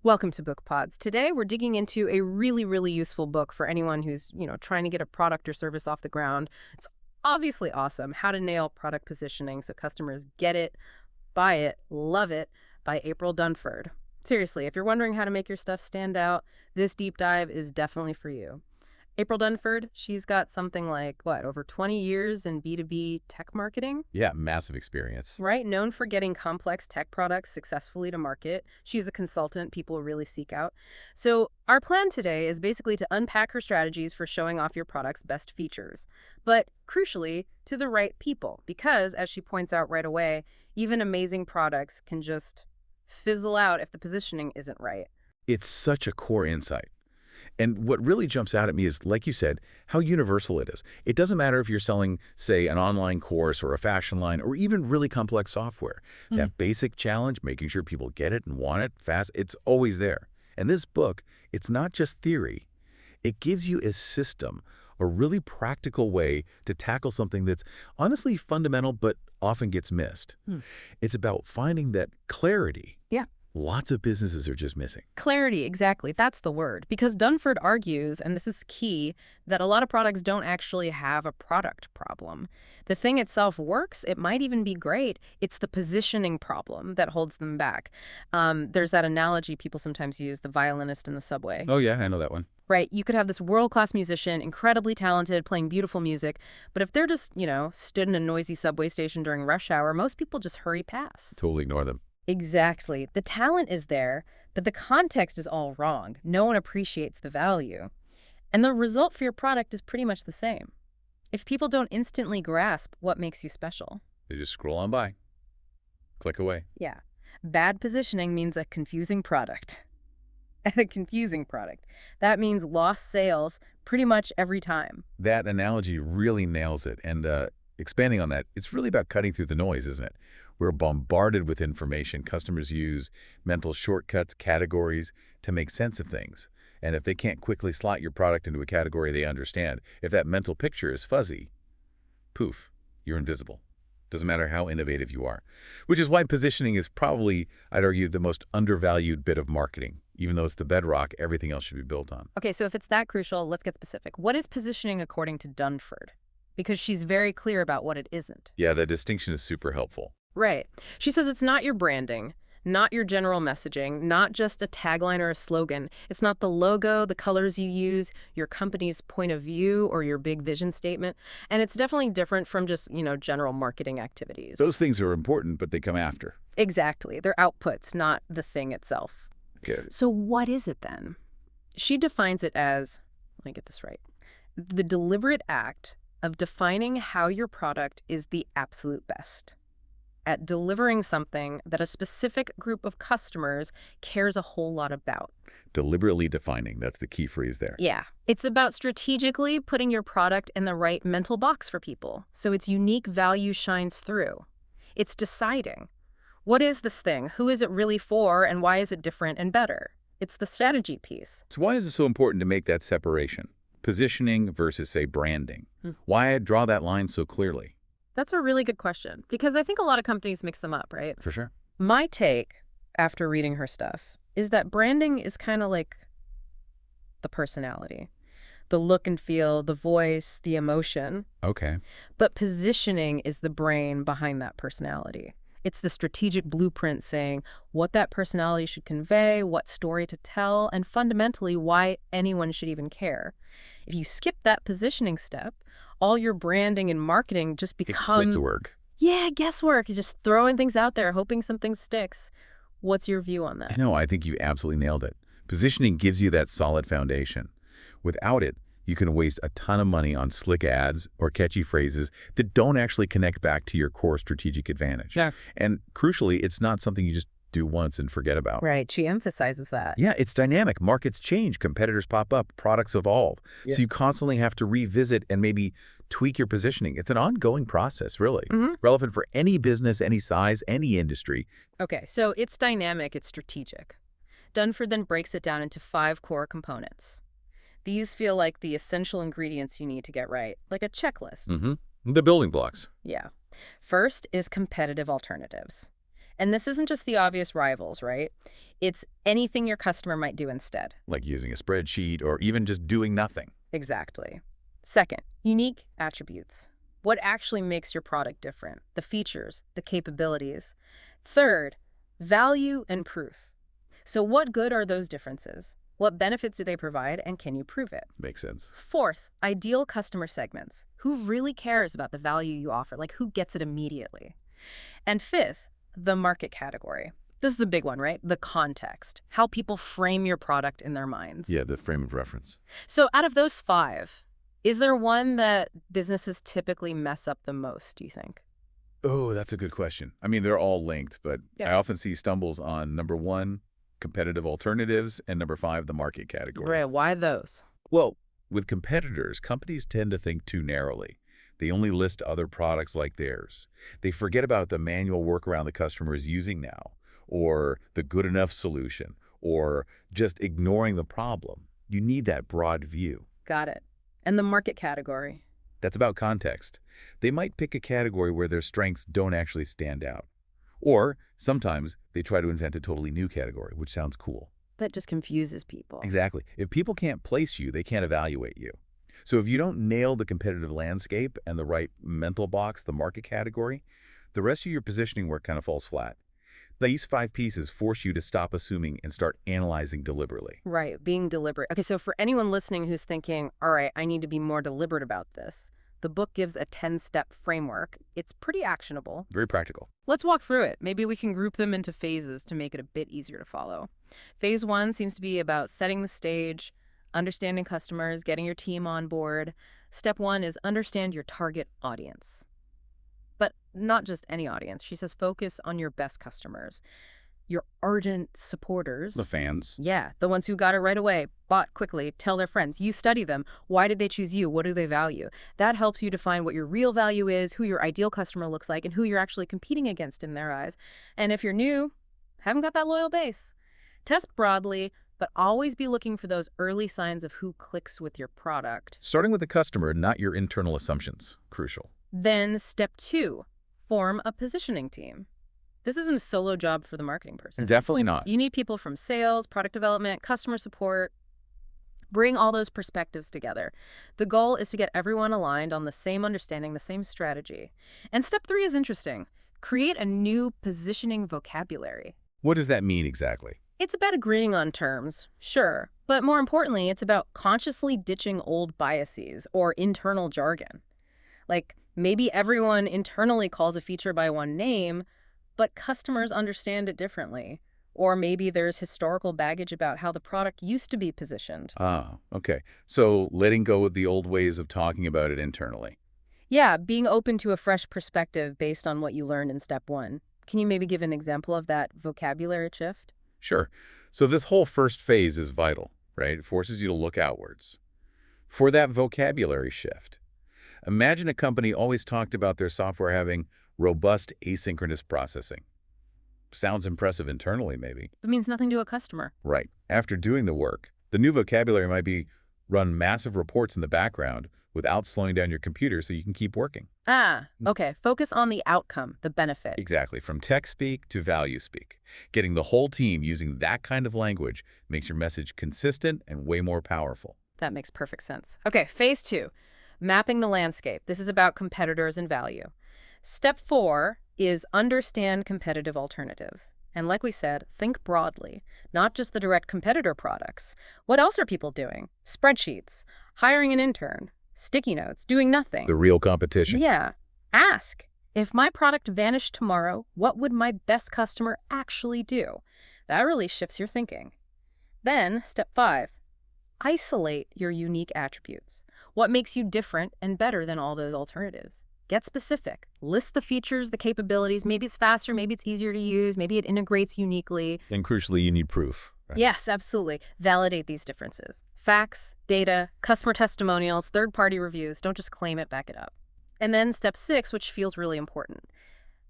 Welcome to Bookpodz. Today, we're digging into a really useful book for anyone who's, trying to get a product or service off the ground. It's obviously awesome. How to Nail Product Positioning so customers get it, buy it, love it by April Dunford. Seriously, if you're wondering how to make your stuff stand out, this deep dive is definitely for you. April Dunford, she's got something like, over 20 years in B2B tech marketing? Yeah, massive experience. Right? Known for getting complex tech products successfully to market. She's a consultant people really seek out. So our plan today is basically to unpack her strategies for showing off your product's best features. But crucially, to the right people. Because, as she points out right away, even amazing products can just fizzle out if the positioning isn't right. It's such a core insight. And what really jumps out at me is, like you said, how universal it is. It doesn't matter if you're selling, say, an online course or a fashion line or even really complex software. That basic challenge, making sure people get it and want it fast, it's always there. And this book, it's not just theory. It gives you a system, a really practical way to tackle something that's honestly fundamental but often gets missed. It's about finding that clarity. Yeah. Lots of businesses are just missing. Clarity, exactly. That's the word. Because Dunford argues, and this is key, that a lot of products don't actually have a product problem. The thing itself works. It might even be great. It's the positioning problem that holds them back. There's that analogy people sometimes use, the violinist in the subway. Oh, yeah, I know that one. Right. You could have this world-class musician, incredibly talented, playing beautiful music. But if they're just, stood in a noisy subway station during rush hour, most people just hurry past. Totally ignore them. Exactly. The talent is there, but the context is all wrong. No one appreciates the value. And the result for your product is pretty much the same. If people don't instantly grasp what makes you special. They just scroll on by. Click away. Yeah. Bad positioning means a confusing product. And a confusing product. That means lost sales pretty much every time. That analogy really nails it. And expanding on that, it's really about cutting through the noise, isn't it? We're bombarded with information. Customers use mental shortcuts, categories to make sense of things. And if they can't quickly slot your product into a category they understand, if that mental picture is fuzzy, poof, you're invisible. Doesn't matter how innovative you are. Which is why positioning is probably, I'd argue, the most undervalued bit of marketing, even though it's the bedrock everything else should be built on. Okay, so if it's that crucial, let's get specific. What is positioning according to Dunford? Because she's very clear about what it isn't. Yeah, the distinction is super helpful. Right. She says it's not your branding, not your general messaging, not just a tagline or a slogan. It's not the logo, the colors you use, your company's point of view, or your big vision statement. And it's definitely different from just, general marketing activities. Those things are important, but they come after. Exactly. They're outputs, not the thing itself. Okay. So what is it then? She defines it as, let me get this right, the deliberate act of defining how your product is the absolute best at delivering something that a specific group of customers cares a whole lot about. Deliberately defining, that's the key phrase there. Yeah. It's about strategically putting your product in the right mental box for people, so its unique value shines through. It's deciding, what is this thing, who is it really for, and why is it different and better? It's the strategy piece. So why is it so important to make that separation? Positioning versus, say, branding. Why draw that line so clearly? That's a really good question, because I think a lot of companies mix them up, right? For sure. My take, after reading her stuff, is that branding is kind of like the personality, the look and feel, the voice, the emotion. Okay. But positioning is the brain behind that personality. It's the strategic blueprint saying what that personality should convey, what story to tell, and fundamentally why anyone should even care. If you skip that positioning step, all your branding and marketing just become... It's guesswork. Yeah, guesswork. You're just throwing things out there, hoping something sticks. What's your view on that? No, I think you absolutely nailed it. Positioning gives you that solid foundation. Without it, you can waste a ton of money on slick ads or catchy phrases that don't actually connect back to your core strategic advantage. Yeah. And crucially, it's not something you just do once and forget about. Right. She emphasizes that. Yeah, it's dynamic. Markets change. Competitors pop up. Products evolve. Yeah. So you constantly have to revisit and maybe tweak your positioning. It's an ongoing process, really. Relevant for any business, any size, any industry. Okay, so it's dynamic, it's strategic. Dunford then breaks it down into 5 core components. These feel like the essential ingredients you need to get right, like a checklist. The building blocks. Yeah. First is competitive alternatives. And this isn't just the obvious rivals, right? It's anything your customer might do instead. Like using a spreadsheet or even just doing nothing. Exactly. Second, unique attributes. What actually makes your product different? The features, the capabilities. Third, value and proof. So what good are those differences? What benefits do they provide, and can you prove it? Makes sense. Fourth, ideal customer segments. Who really cares about the value you offer? Like, who gets it immediately? And fifth, the market category. This is the big one, right? The context. How people frame your product in their minds. Yeah, the frame of reference. So out of those five, is there one that businesses typically mess up the most, do you think? Oh, that's a good question. I mean, they're all linked, but Yeah. I often see stumbles on number 1, competitive alternatives, and number 5, the market category. Right, why those? Well, with competitors, companies tend to think too narrowly. They only list other products like theirs. They forget about the manual workaround the customer is using now, or the good enough solution, or just ignoring the problem. You need that broad view. Got it. And the market category? That's about context. They might pick a category where their strengths don't actually stand out. Or sometimes they try to invent a totally new category, which sounds cool. That just confuses people. Exactly. If people can't place you, they can't evaluate you. So if you don't nail the competitive landscape and the right mental box, the market category, the rest of your positioning work kind of falls flat. These 5 pieces force you to stop assuming and start analyzing deliberately. Right, being deliberate. Okay, so for anyone listening who's thinking, all right, I need to be more deliberate about this, the book gives a 10-step framework. It's pretty actionable. Very practical. Let's walk through it. Maybe we can group them into phases to make it a bit easier to follow. Phase 1 seems to be about setting the stage, understanding customers, getting your team on board. Step 1 is understand your target audience. But not just any audience. She says focus on your best customers, your ardent supporters. The fans. Yeah, the ones who got it right away, bought quickly, tell their friends. You study them. Why did they choose you? What do they value? That helps you define what your real value is, who your ideal customer looks like, and who you're actually competing against in their eyes. And if you're new, haven't got that loyal base. Test broadly, but always be looking for those early signs of who clicks with your product. Starting with the customer, not your internal assumptions. Crucial. Then step 2, form a positioning team. This isn't a solo job for the marketing person. Definitely not. You need people from sales, product development, customer support. Bring all those perspectives together. The goal is to get everyone aligned on the same understanding, the same strategy. And step 3 is interesting. Create a new positioning vocabulary. What does that mean exactly? It's about agreeing on terms, sure, but more importantly, it's about consciously ditching old biases or internal jargon. Like, maybe everyone internally calls a feature by one name, but customers understand it differently. Or maybe there's historical baggage about how the product used to be positioned. Ah, okay. So letting go of the old ways of talking about it internally. Yeah, being open to a fresh perspective based on what you learned in step 1. Can you maybe give an example of that vocabulary shift? Sure. So this whole first phase is vital, right? It forces you to look outwards. For that vocabulary shift, imagine a company always talked about their software having robust asynchronous processing. Sounds impressive internally, maybe. It means nothing to a customer. Right. After doing the work, the new vocabulary might be run massive reports in the background without slowing down your computer so you can keep working. Ah, okay. Focus on the outcome, the benefit. Exactly. From tech speak to value speak. Getting the whole team using that kind of language makes your message consistent and way more powerful. That makes perfect sense. Okay, phase 2, mapping the landscape. This is about competitors and value. Step 4 is understand competitive alternatives. And like we said, think broadly, not just the direct competitor products. What else are people doing? Spreadsheets, hiring an intern, sticky notes, doing nothing. The real competition. Yeah. Ask, if my product vanished tomorrow, what would my best customer actually do? That really shifts your thinking. Then, step 5, isolate your unique attributes. What makes you different and better than all those alternatives? Get specific. List the features, the capabilities. Maybe it's faster, maybe it's easier to use, maybe it integrates uniquely. And crucially, you need proof. Right? Yes, absolutely. Validate these differences. Facts, data, customer testimonials, third-party reviews. Don't just claim it, back it up. And then step 6, which feels really important.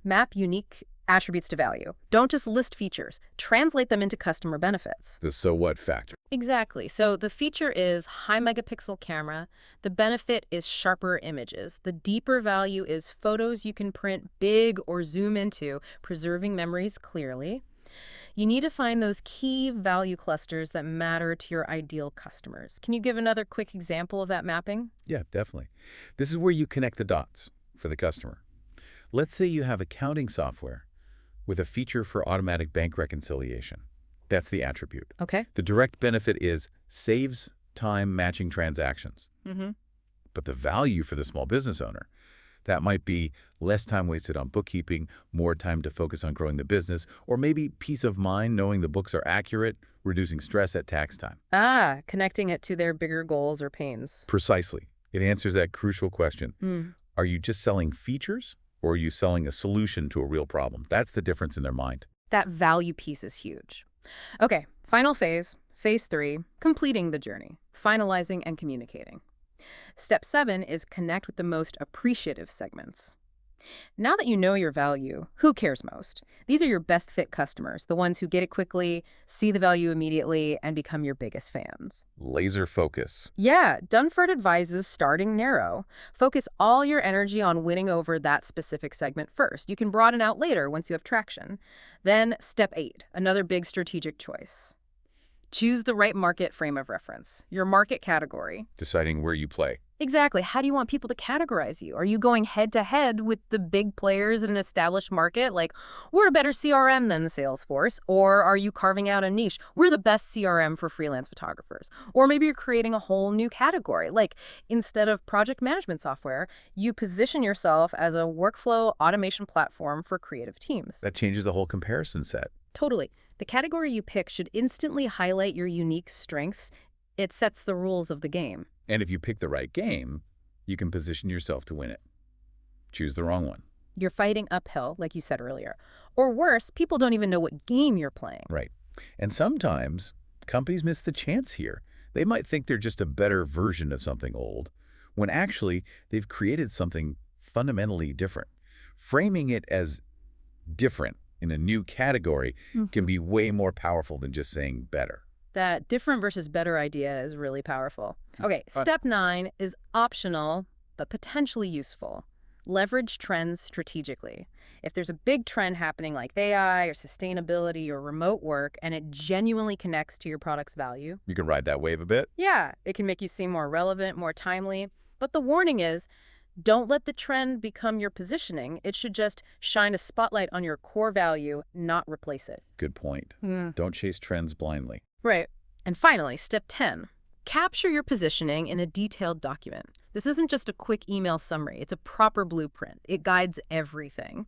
Map unique Attributes to value. Don't just list features. Translate them into customer benefits. The so what factor. Exactly. So the feature is high megapixel camera. The benefit is sharper images. The deeper value is photos you can print big or zoom into, preserving memories clearly. You need to find those key value clusters that matter to your ideal customers. Can you give another quick example of that mapping? Yeah, definitely. This is where you connect the dots for the customer. Let's say you have accounting software with a feature for automatic bank reconciliation. That's the attribute. Okay. The direct benefit is saves time matching transactions. Mm-hmm. But the value for the small business owner, that might be less time wasted on bookkeeping, more time to focus on growing the business, or maybe peace of mind knowing the books are accurate, reducing stress at tax time. Ah, connecting it to their bigger goals or pains. Precisely. It answers that crucial question. Mm. Are you just selling features, or are you selling a solution to a real problem? That's the difference in their mind. That value piece is huge. Okay, final phase, phase 3, completing the journey, finalizing and communicating. Step 7 is connect with the most appreciative segments. Now that you know your value, who cares most? These are your best fit customers, the ones who get it quickly, see the value immediately, and become your biggest fans. Laser focus. Yeah, Dunford advises starting narrow. Focus all your energy on winning over that specific segment first. You can broaden out later once you have traction. Then step 8, another big strategic choice. Choose the right market frame of reference, your market category. Deciding where you play. Exactly. How do you want people to categorize you? Are you going head to head with the big players in an established market? Like, we're a better CRM than Salesforce. Or are you carving out a niche? We're the best CRM for freelance photographers. Or maybe you're creating a whole new category. Like, instead of project management software, you position yourself as a workflow automation platform for creative teams. That changes the whole comparison set. Totally. The category you pick should instantly highlight your unique strengths. It sets the rules of the game. And if you pick the right game, you can position yourself to win it. Choose the wrong one. You're fighting uphill, like you said earlier. Or worse, people don't even know what game you're playing. Right. And sometimes companies miss the chance here. They might think they're just a better version of something old, when actually they've created something fundamentally different. Framing it as different in a new category can be way more powerful than just saying better. That different versus better idea is really powerful. Okay, step 9 is optional, but potentially useful. Leverage trends strategically. If there's a big trend happening like AI or sustainability or remote work, and it genuinely connects to your product's value, You can ride that wave a bit. yeah, it can make you seem more relevant, more timely. But the warning is, don't let the trend become your positioning. It should just shine a spotlight on your core value, not replace it. Good point. Don't chase trends blindly. Right. And finally, step 10, capture your positioning in a detailed document. This isn't just a quick email summary. It's a proper blueprint. It guides everything.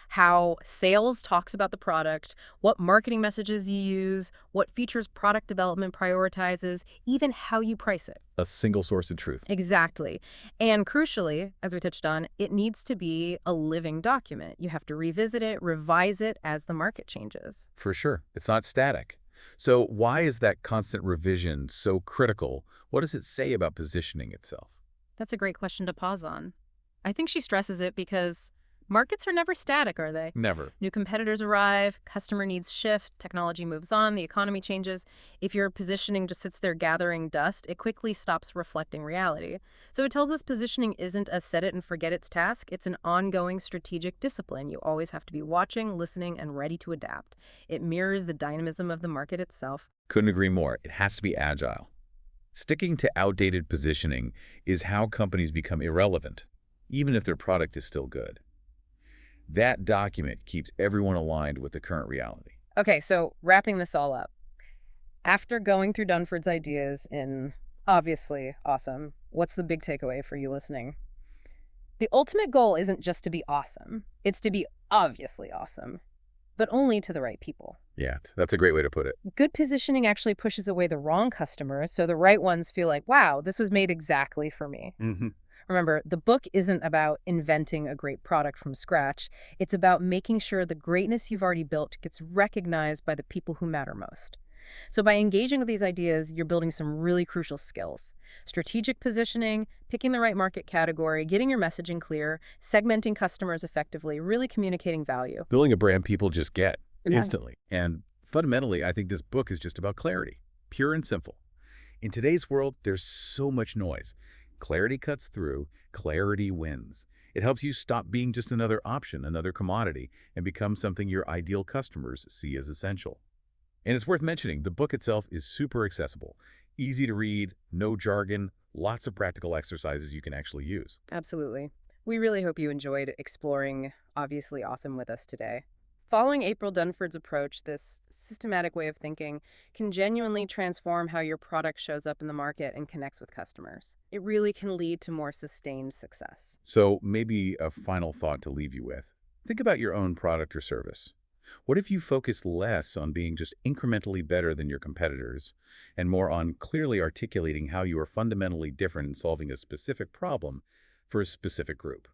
How sales talks about the product, what marketing messages you use, what features product development prioritizes, even how you price it. A single source of truth. Exactly. And crucially, as we touched on, it needs to be a living document. You have to revisit it, revise it as the market changes. For sure. It's not static. So why is that constant revision so critical? What does it say about positioning itself? That's a great question to pause on. I think she stresses it because markets are never static, are they? Never. New competitors arrive, customer needs shift, technology moves on, the economy changes. If your positioning just sits there gathering dust, it quickly stops reflecting reality. So it tells us positioning isn't a set it and forget it's task. It's an ongoing strategic discipline. You always have to be watching, listening, and ready to adapt. It mirrors the dynamism of the market itself. Couldn't agree more. It has to be agile. Sticking to outdated positioning is how companies become irrelevant, even if their product is still good. That document keeps everyone aligned with the current reality. Okay, so wrapping this all up. After going through Dunford's ideas in obviously awesome, what's the big takeaway for you listening? The ultimate goal isn't just to be awesome. It's to be obviously awesome, but only to the right people. Yeah, that's a great way to put it. Good positioning actually pushes away the wrong customers, so the right ones feel like, wow, this was made exactly for me. Remember, the book isn't about inventing a great product from scratch. It's about making sure the greatness you've already built gets recognized by the people who matter most. So by engaging with these ideas, you're building some really crucial skills. Strategic positioning, picking the right market category, getting your messaging clear, segmenting customers effectively, really communicating value. Building a brand people just get Yeah. instantly. And fundamentally, I think this book is just about clarity, pure and simple. In today's world, there's so much noise. Clarity cuts through, clarity wins. It helps you stop being just another option, another commodity, and become something your ideal customers see as essential. And it's worth mentioning, the book itself is super accessible, easy to read, no jargon, lots of practical exercises you can actually use. Absolutely. We really hope you enjoyed exploring Obviously Awesome with us today. Following April Dunford's approach, this systematic way of thinking can genuinely transform how your product shows up in the market and connects with customers. It really can lead to more sustained success. So maybe a final thought to leave you with. Think about your own product or service. What if you focus less on being just incrementally better than your competitors and more on clearly articulating how you are fundamentally different in solving a specific problem for a specific group?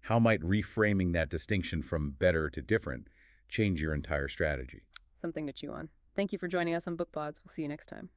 How might reframing that distinction from better to different change your entire strategy? Something to chew on. Thank you for joining us on Bookpodz. We'll see you next time.